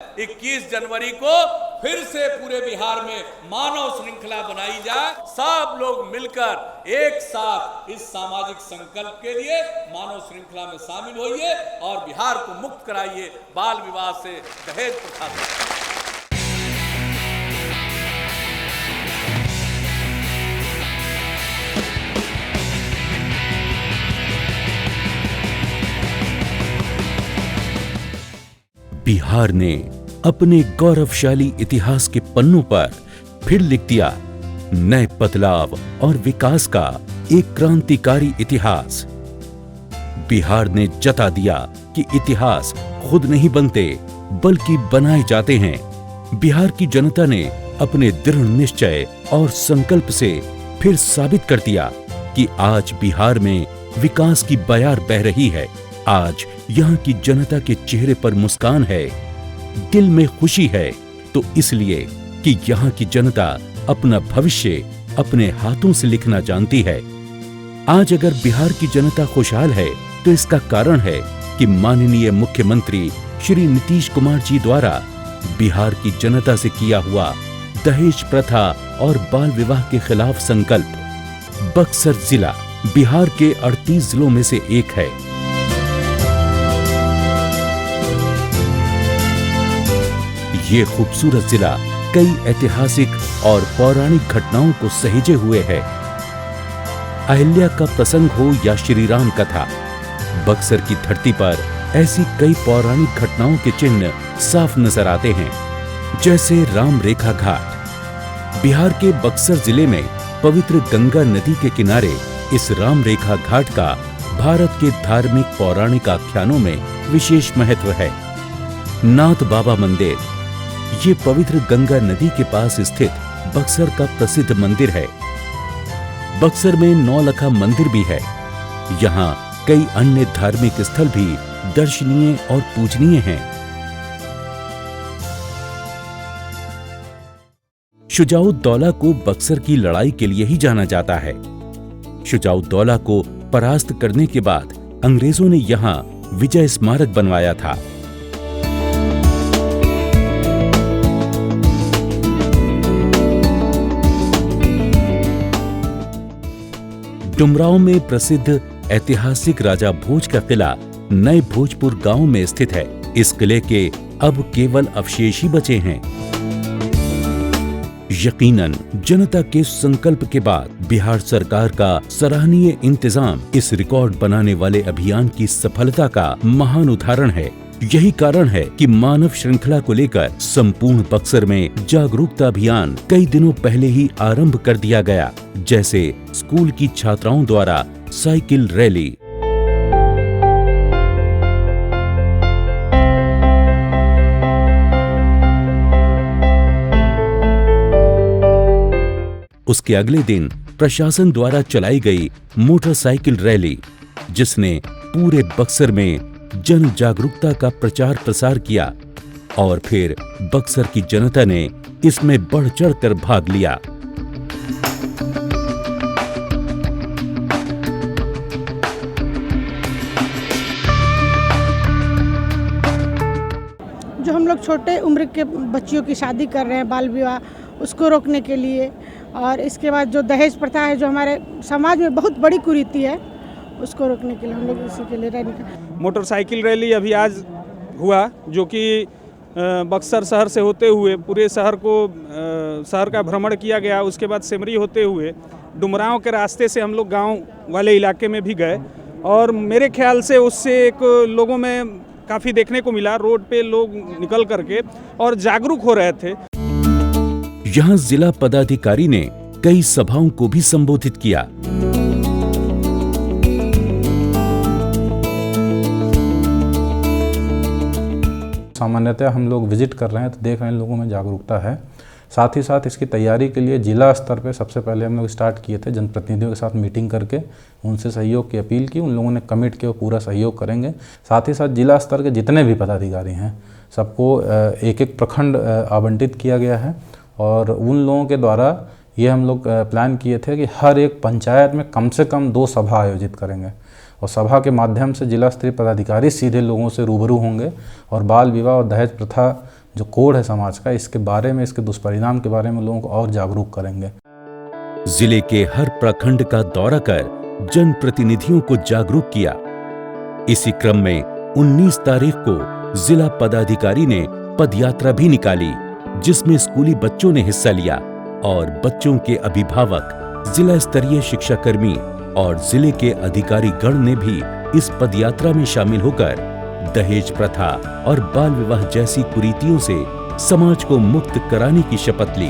21 जनवरी को फिर से पूरे बिहार में मानव श्रृंखला बनाई जाए। सब लोग मिलकर एक साथ इस सामाजिक संकल्प के लिए मानव श्रृंखला में शामिल होइए और बिहार को मुक्त कराइए बाल विवाह से, दहेज प्रथा से। बिहार ने अपने गौरवशाली इतिहास के पन्नों पर फिर लिख दिया नए बदलाव और विकास का एक क्रांतिकारी इतिहास। बिहार ने जता दिया कि इतिहास खुद नहीं बनते बल्कि बनाए जाते हैं। बिहार की जनता ने अपने दृढ़ निश्चय और संकल्प से फिर साबित कर दिया कि आज बिहार में विकास की बयार बह रही है। आज यहाँ की जनता के चेहरे पर मुस्कान है, दिल में खुशी है, तो इसलिए कि यहाँ की जनता अपना भविष्य अपने हाथों से लिखना जानती है। आज अगर बिहार की जनता खुशहाल है तो इसका कारण है कि माननीय मुख्यमंत्री श्री नीतीश कुमार जी द्वारा बिहार की जनता से किया हुआ दहेज प्रथा और बाल विवाह के खिलाफ संकल्प। बक्सर जिला बिहार के 38 जिलों में से एक है। ये खूबसूरत जिला कई ऐतिहासिक और पौराणिक घटनाओं को सहेजे हुए है। अहिल्या का प्रसंग हो या श्री राम कथा, बक्सर की धरती पर ऐसी कई पौराणिक घटनाओं के चिन्ह साफ नजर आते हैं। जैसे राम रेखा घाट। बिहार के बक्सर जिले में पवित्र गंगा नदी के किनारे इस राम रेखा घाट का भारत के धार्मिक पौराणिक आख्यानों में विशेष महत्व है। नाथ बाबा मंदिर। ये पवित्र गंगा नदी के पास स्थित बक्सर का प्रसिद्ध मंदिर है। बक्सर में नौलखा मंदिर भी है। यहाँ कई अन्य धार्मिक स्थल भी दर्शनीय और पूजनीय हैं। शुजाउद्दौला को बक्सर की लड़ाई के लिए ही जाना जाता है। शुजाउद्दौला को परास्त करने के बाद अंग्रेजों ने यहाँ विजय स्मारक बनवाया था। डुमरांव में प्रसिद्ध ऐतिहासिक राजा भोज का किला नए भोजपुर गांव में स्थित है। इस किले के अब केवल अवशेष ही बचे हैं। यकीनन जनता के संकल्प के बाद बिहार सरकार का सराहनीय इंतजाम इस रिकॉर्ड बनाने वाले अभियान की सफलता का महान उदाहरण है। यही कारण है कि मानव श्रृंखला को लेकर संपूर्ण बक्सर में जागरूकता अभियान कई दिनों पहले ही आरंभ कर दिया गया। जैसे स्कूल की छात्राओं द्वारा साइकिल रैली, उसके अगले दिन प्रशासन द्वारा चलाई गई मोटरसाइकिल रैली, जिसने पूरे बक्सर में जन जागरूकता का प्रचार प्रसार किया और फिर बक्सर की जनता ने इसमें बढ़ चढ़कर भाग लिया। जो हम लोग छोटे उम्र के बच्चियों की शादी कर रहे हैं, बाल विवाह, उसको रोकने के लिए, और इसके बाद जो दहेज प्रथा है जो हमारे समाज में बहुत बड़ी कुरीति है, उसको रोकने के लिए हम लोग इसी के लिए रैली कर। मोटरसाइकिल रैली अभी आज हुआ, जो कि बक्सर शहर से होते हुए पूरे शहर का भ्रमण किया गया। उसके बाद सेमरी होते हुए डुमरांव के रास्ते से हम लोग गांव वाले इलाके में भी गए, और मेरे ख्याल से उससे एक लोगों में काफ़ी देखने को मिला। रोड पे लोग निकल करके और जागरूक हो रहे थे। यहाँ जिला पदाधिकारी ने कई सभाओं को भी संबोधित किया। सामान्यतः हम लोग विजिट कर रहे हैं तो देख रहे हैं लोगों में जागरूकता है। साथ ही साथ इसकी तैयारी के लिए जिला स्तर पे सबसे पहले हम लोग स्टार्ट किए थे, जनप्रतिनिधियों के साथ मीटिंग करके उनसे सहयोग की अपील की। उन लोगों ने कमिट किया वो पूरा सहयोग करेंगे। साथ ही साथ जिला स्तर के जितने भी पदाधिकारी हैं सबको एक एक प्रखंड आवंटित किया गया है, और उन लोगों के द्वारा ये हम लोग प्लान किए थे कि हर एक पंचायत में कम से कम 2 सभा आयोजित करेंगे, और सभा के माध्यम से जिला स्तरीय पदाधिकारी सीधे लोगों से रूबरू होंगे और बाल विवाह और दहेज प्रथा जो कोड है समाज का, इसके बारे में, इसके दुष्परिणाम के बारे में लोगों को और जागरूक करेंगे। जिले के हर प्रखंड का दौरा कर जनप्रतिनिधियों को जागरूक किया। इसी क्रम में 19 तारीख को जिला पदाधिकारी ने पदयात्रा भी निकाली, जिसमें स्कूली बच्चों ने हिस्सा लिया और बच्चों के अभिभावक, जिला स्तरीय शिक्षाकर्मी और जिले के अधिकारी गण ने भी इस पदयात्रा में शामिल होकर दहेज प्रथा और बाल विवाह जैसी कुरीतियों से समाज को मुक्त कराने की शपथ ली।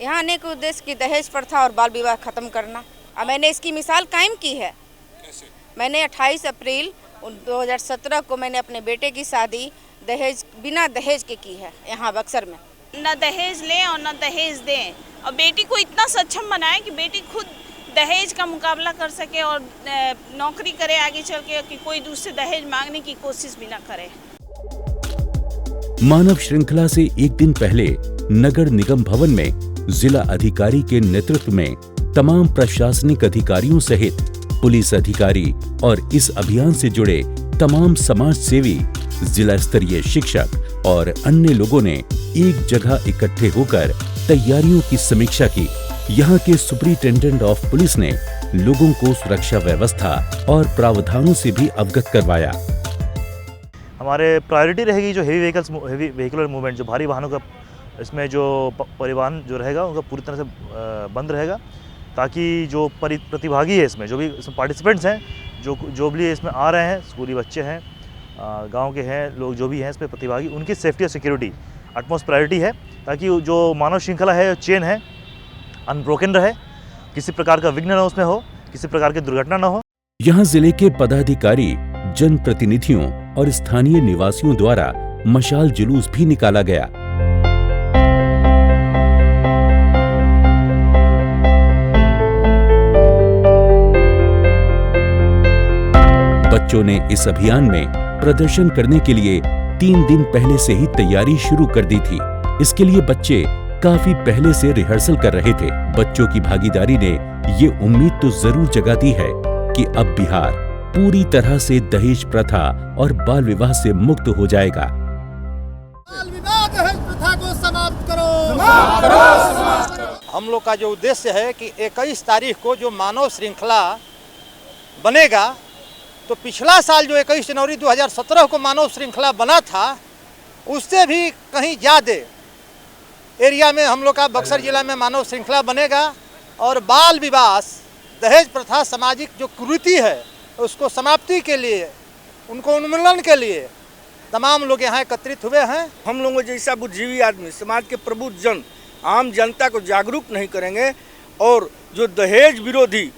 यहाँ आने के उद्देश्य की दहेज प्रथा और बाल विवाह खत्म करना। अब मैंने इसकी मिसाल कायम की है। कैसे? मैंने 28 अप्रैल 2017 को मैंने अपने बेटे की शादी बिना दहेज के की है यहाँ बक्सर में। न दहेज लें और न दहेज दें, और बेटी को इतना सक्षम बनाएं कि बेटी खुद दहेज का मुकाबला कर सके और नौकरी करे आगे चल के, कि कोई दूसरे दहेज मांगने की कोशिश भी ना करे। मानव श्रृंखला से एक दिन पहले नगर निगम भवन में जिला अधिकारी के नेतृत्व में तमाम प्रशासनिक अधिकारियों सहित पुलिस अधिकारी और इस अभियान से जुड़े तमाम समाज सेवी, जिला स्तरीय शिक्षक और अन्य लोगों ने एक जगह इकट्ठे होकर तैयारियों की समीक्षा की। यहाँ के सुपरिटेंडेंट ऑफ पुलिस ने लोगों को सुरक्षा व्यवस्था और प्रावधानों से भी अवगत करवाया। हमारे प्रायोरिटी रहेगी जो हेवी व्हीकलर मूवमेंट, जो भारी वाहनों का इसमें जो परिवहन जो रहेगा उनका पूरी तरह से बंद रहेगा, ताकि जो प्रतिभागी है इसमें, जो भी इसमें पार्टिसिपेंट्स हैं, जो भी इसमें आ रहे हैं, स्कूली बच्चे हैं, गांव के हैं, लोग जो भी हैं इसमें प्रतिभागी, उनकी सेफ्टी और सिक्योरिटी अटमोस्ट प्रायोरिटी है, ताकि जो मानव श्रृंखला है, चेन है, अनब्रोकन रहे, किसी प्रकार का विघ्न न उसमें हो, किसी प्रकार की दुर्घटना न हो। यहाँ जिले के पदाधिकारी, जनप्रतिनिधियों और स्थानीय निवासियों द्वारा मशाल जुलूस भी निकाला गया। बच्चों ने इस अभियान में प्रदर्शन करने के लिए 3 दिन पहले से ही तैयारी शुरू कर दी थी। इसके लिए बच्चे काफी पहले से रिहर्सल कर रहे थे। बच्चों की भागीदारी ने ये उम्मीद तो जरूर जगा दी है कि अब बिहार पूरी तरह से दहेज प्रथा और बाल विवाह से मुक्त हो जाएगा। बाल विवाह दहेज प्रथा को समाप्त करो, समाप्त करो, समाप्त करो। हम लोग का जो उद्देश्य है कि 21 तारीख को जो मानव श्रृंखला बनेगा, तो पिछला साल जो 21 जनवरी 2017 को मानव श्रृंखला बना था, उससे भी कहीं ज़्यादा एरिया में हम लोग का बक्सर जिला में मानव श्रृंखला बनेगा और बाल विवाह, दहेज प्रथा, सामाजिक जो कुरीति है उसको समाप्ति के लिए, उनको उन्मूलन के लिए तमाम लोग यहाँ एकत्रित हुए हैं। हम लोगों जैसा बुद्धिजीवी आदमी समाज के प्रबुद्ध जन आम जनता को जागरूक नहीं करेंगे, और जो दहेज विरोधी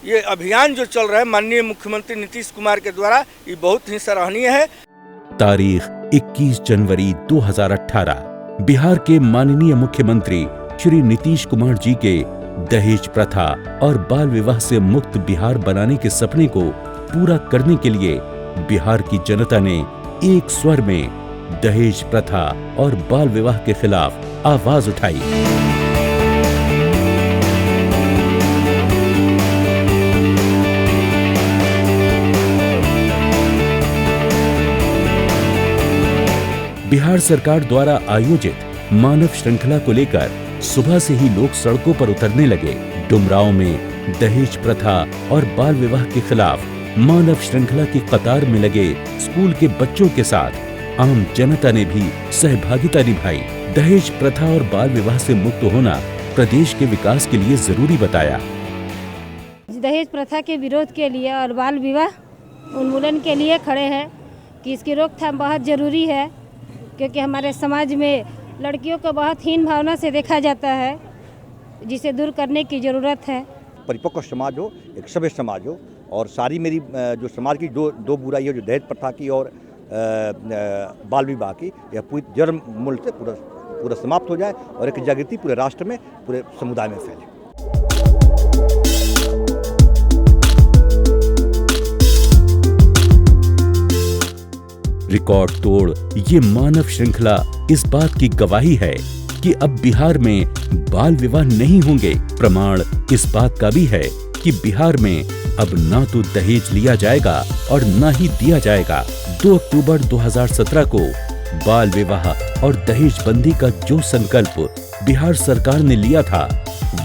ये अभियान जो चल रहा है माननीय मुख्यमंत्री नीतीश कुमार के द्वारा, ये बहुत ही सराहनीय है। तारीख 21 जनवरी 2018 बिहार के माननीय मुख्यमंत्री श्री नीतीश कुमार जी के दहेज प्रथा और बाल विवाह से मुक्त बिहार बनाने के सपने को पूरा करने के लिए बिहार की जनता ने एक स्वर में दहेज प्रथा और बाल विवाह के खिलाफ आवाज उठाई। बिहार सरकार द्वारा आयोजित मानव श्रृंखला को लेकर सुबह से ही लोग सड़कों पर उतरने लगे। डुमरांव में दहेज प्रथा और बाल विवाह के खिलाफ मानव श्रृंखला की कतार में लगे स्कूल के बच्चों के साथ आम जनता ने भी सहभागिता निभाई। दहेज प्रथा और बाल विवाह से मुक्त होना प्रदेश के विकास के लिए जरूरी बताया। दहेज प्रथा के विरोध के लिए और बाल विवाह उन्मूलन के लिए खड़े हैं कि इसकी रोकथाम बहुत जरूरी है, क्योंकि हमारे समाज में लड़कियों को बहुत हीन भावना से देखा जाता है, जिसे दूर करने की ज़रूरत है। परिपक्व समाज हो, एक सभ्य समाज हो, और सारी मेरी जो समाज की दो बुराई है, जो दहेज प्रथा की और बाल विवाह की, यह पूरी जड़ मूल से पूरा समाप्त हो जाए और एक जागृति पूरे राष्ट्र में, पूरे समुदाय में फैले। रिकॉर्ड तोड़ ये मानव श्रृंखला इस बात की गवाही है कि अब बिहार में बाल विवाह नहीं होंगे। प्रमाण इस बात का भी है कि बिहार में अब ना तो दहेज लिया जाएगा और ना ही दिया जाएगा। 2 अक्टूबर 2017 को बाल विवाह और दहेज बंदी का जो संकल्प बिहार सरकार ने लिया था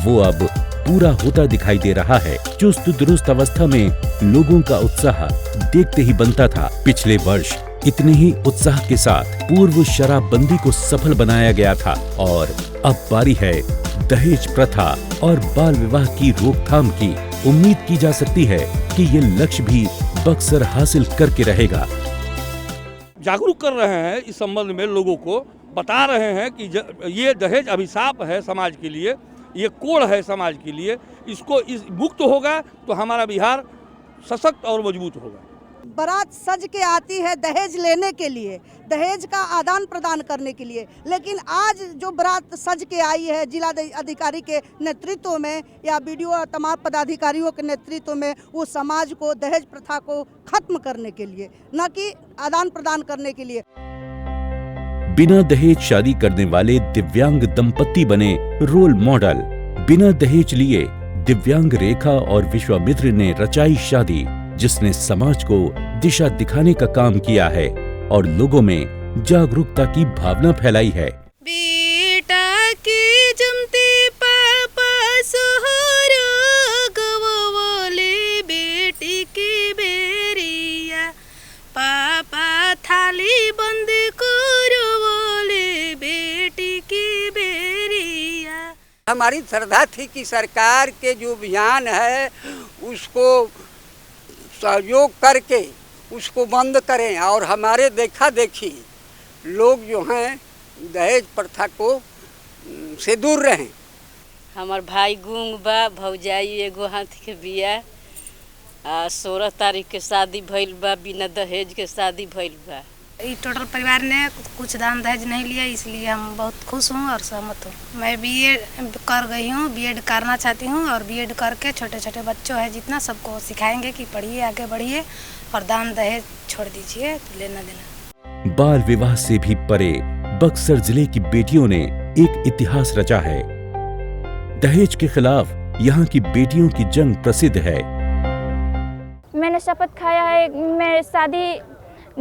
वो अब पूरा होता दिखाई दे रहा है। चुस्त दुरुस्त अवस्था में लोगों का उत्साह देखते ही बनता था। पिछले वर्ष इतने ही उत्साह के साथ पूर्व शराबबंदी को सफल बनाया गया था और अब बारी है दहेज प्रथा और बाल विवाह की रोकथाम की। उम्मीद की जा सकती है कि ये लक्ष्य भी बक्सर हासिल करके रहेगा। जागरूक कर रहे हैं इस संबंध में, लोगों को बता रहे हैं कि ये दहेज अभिशाप है समाज के लिए, ये कोड़ है समाज के लिए। इसको मुक्त होगा तो हमारा बिहार सशक्त और मजबूत होगा। बारात सज के आती है दहेज लेने के लिए, दहेज का आदान प्रदान करने के लिए, लेकिन आज जो बारात सज के आई है जिला अधिकारी के नेतृत्व में या बीडीओ और तमाम पदाधिकारियों के नेतृत्व में, वो समाज को दहेज प्रथा को खत्म करने के लिए, न कि आदान प्रदान करने के लिए। बिना दहेज शादी करने वाले दिव्यांग दंपत्ति बने रोल मॉडल। बिना दहेज लिए दिव्यांग रेखा और विश्वामित्र ने रचाई शादी, जिसने समाज को दिशा दिखाने का काम किया है और लोगों में जागरूकता की भावना फैलाई है। बेटा की जमते पापा सोहराग बोले बेटी की बेरिया, पापा थाली बंद करो बोले बेटी की बेरिया। हमारी श्रद्धा थी कि सरकार के जो अभियान है उसको सहयोग करके उसको बंद करें और हमारे देखा देखी लोग जो हैं दहेज प्रथा को से दूर रहें। हमार भाई गूंग बा, भौजाई एगो हाथ के बिया, 16 तारीख के शादी भइल बा, बिना दहेज के शादी भइल बा। टोटल परिवार ने कुछ दान दहेज नहीं लिया, इसलिए हम बहुत खुश हूँ और सहमत हूँ। मैं बीएड कर गई हूँ, बीएड करना चाहती हूँ और बीएड करके छोटे छोटे बच्चों है जितना सबको सिखाएंगे कि पढ़िए, आगे बढ़िए और दान दहेज छोड़ दीजिए, लेना देना। बाल विवाह से भी परे बक्सर जिले की बेटियों ने एक इतिहास रचा है। दहेज के खिलाफ यहाँ की बेटियों की जंग प्रसिद्ध है। मैंने शपथ खाया है, मैं शादी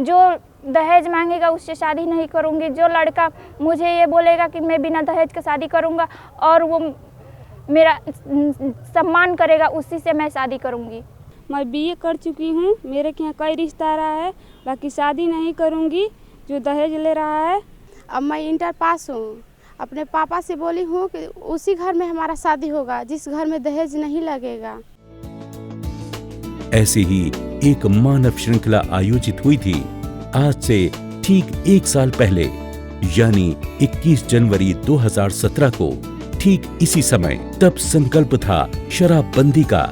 जो दहेज मांगेगा उससे शादी नहीं करूंगी। जो लड़का मुझे ये बोलेगा कि मैं बिना दहेज के शादी करूंगा और वो मेरा सम्मान करेगा, उसी से मैं शादी करूंगी। मैं बीए कर चुकी हूँ, मेरे के यहाँ कई रिश्ता रहा है, बाकी शादी नहीं करूंगी जो दहेज ले रहा है। अब मैं इंटर पास हूँ, अपने पापा से बोली हूँ कि उसी घर में हमारा शादी होगा जिस घर में दहेज नहीं लगेगा। ऐसे ही एक मानव श्रृंखला आयोजित हुई थी आज से ठीक 1 साल पहले, यानी 21 जनवरी 2017 को। ठीक इसी समय तब संकल्प था शराबबंदी का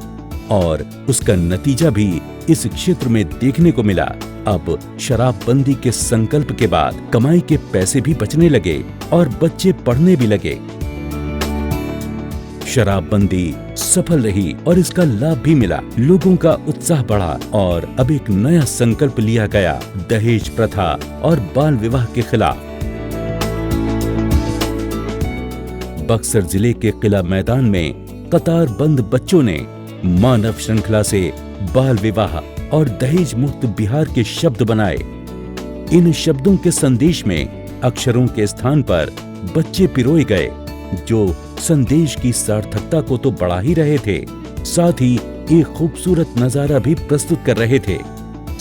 और उसका नतीजा भी इस क्षेत्र में देखने को मिला। अब शराबबंदी के संकल्प के बाद कमाई के पैसे भी बचने लगे और बच्चे पढ़ने भी लगे। शराबबंदी सफल रही और इसका लाभ भी मिला। लोगों का उत्साह बढ़ा और अब एक नया संकल्प लिया गया दहेज प्रथा और बाल विवाह के खिलाफ। बक्सर जिले के किला मैदान में कतार बंद बच्चों ने मानव श्रृंखला से बाल विवाह और दहेज मुक्त बिहार के शब्द बनाए। इन शब्दों के संदेश में अक्षरों के स्थान पर बच्चे पिरोए गए, जो संदेश की सार्थकता को तो बढ़ा ही रहे थे, साथ ही एक खूबसूरत नजारा भी प्रस्तुत कर रहे थे।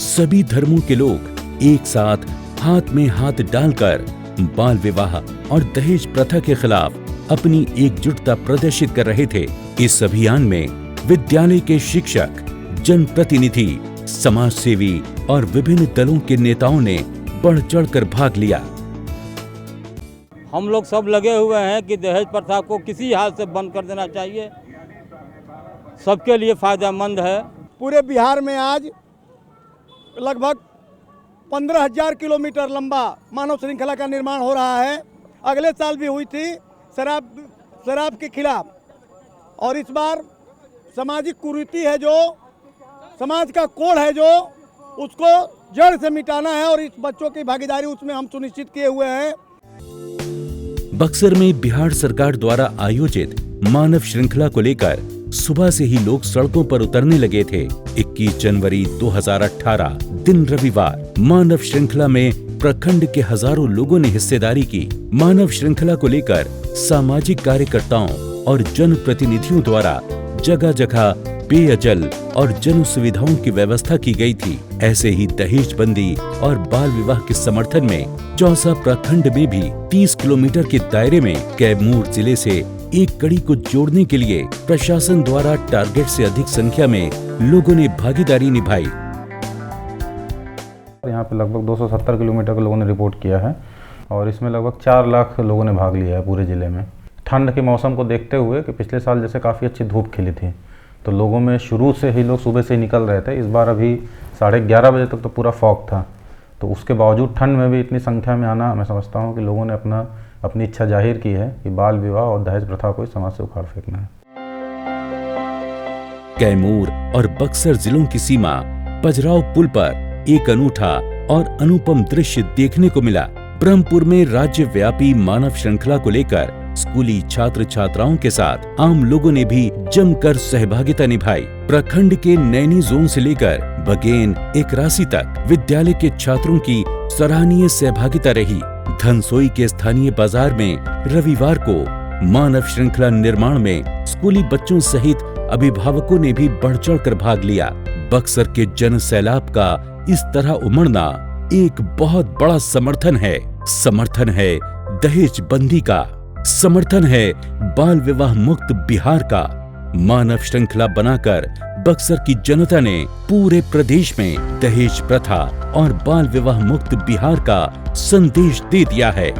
सभी धर्मों के लोग एक साथ हाथ में हाथ डालकर बाल विवाह और दहेज प्रथा के खिलाफ अपनी एकजुटता प्रदर्शित कर रहे थे। इस अभियान में विद्यालय के शिक्षक, जनप्रतिनिधि, समाज सेवी और विभिन्न दलों के नेताओं ने बढ़ चढ़कर भाग लिया। हम लोग सब लगे हुए हैं कि दहेज प्रथा को किसी हाल से बंद कर देना चाहिए, सबके लिए फायदेमंद है। पूरे बिहार में आज लगभग 15,000 किलोमीटर लंबा मानव श्रृंखला का निर्माण हो रहा है। अगले साल भी हुई थी शराब के खिलाफ, और इस बार सामाजिक कुरीति है, जो समाज का कोड है, जो उसको जड़ से मिटाना है और इस बच्चों की भागीदारी उसमें हम सुनिश्चित किए हुए हैं। बक्सर में बिहार सरकार द्वारा आयोजित मानव श्रृंखला को लेकर सुबह से ही लोग सड़कों पर उतरने लगे थे। 21 जनवरी 2018 दिन रविवार मानव श्रृंखला में प्रखंड के हजारों लोगों ने हिस्सेदारी की। मानव श्रृंखला को लेकर सामाजिक कार्यकर्ताओं और जनप्रतिनिधियों द्वारा जगह जगह पेयजल और जन सुविधाओं की व्यवस्था की गई थी। ऐसे ही दहेज बंदी और बाल विवाह के समर्थन में चौसा प्रखंड में भी 30 किलोमीटर के दायरे में कैमूर जिले से एक कड़ी को जोड़ने के लिए प्रशासन द्वारा टारगेट से अधिक संख्या में लोगों ने भागीदारी निभाई। यहाँ पे लगभग 270 किलोमीटर के लोगों ने रिपोर्ट किया है और इसमें लगभग 4 लाख लोगों ने भाग लिया है पूरे ज़िले में। ठंड के मौसम को देखते हुए कि पिछले साल जैसे काफ़ी अच्छी धूप खिली थी तो लोगों में शुरू से ही लोग सुबह से ही निकल रहे थे। इस बार अभी 11:30 बजे तक तो पूरा फॉग था, तो उसके बावजूद ठंड में भी इतनी संख्या में आना मैं समझता हूँ कि लोगों ने अपनी इच्छा जाहिर की है कि बाल विवाह और दहेज प्रथा को समाज से उखाड़ फेंकना है। कैमूर और बक्सर जिलों की सीमा पजराव पुल पर एक अनूठा और अनुपम दृश्य देखने को मिला। ब्रह्मपुर में राज्यव्यापी मानव श्रृंखला को लेकर स्कूली छात्र छात्राओं के साथ आम लोगों ने भी जमकर सहभागिता निभाई। प्रखंड के नैनी जोन से लेकर बगेन एकरासी तक विद्यालय के छात्रों की सराहनीय सहभागिता रही। धनसोई के स्थानीय बाजार में रविवार को मानव श्रृंखला निर्माण में स्कूली बच्चों सहित अभिभावकों ने भी बढ़ चढ़ कर भाग लिया। बक्सर के जन सैलाब का इस तरह उमड़ना एक बहुत बड़ा समर्थन है दहेज बंदी का, समर्थन है बाल विवाह मुक्त बिहार का। मानव श्रृंखला बनाकर बक्सर की जनता ने पूरे प्रदेश में दहेज प्रथा और बाल विवाह मुक्त बिहार का संदेश दे दिया है।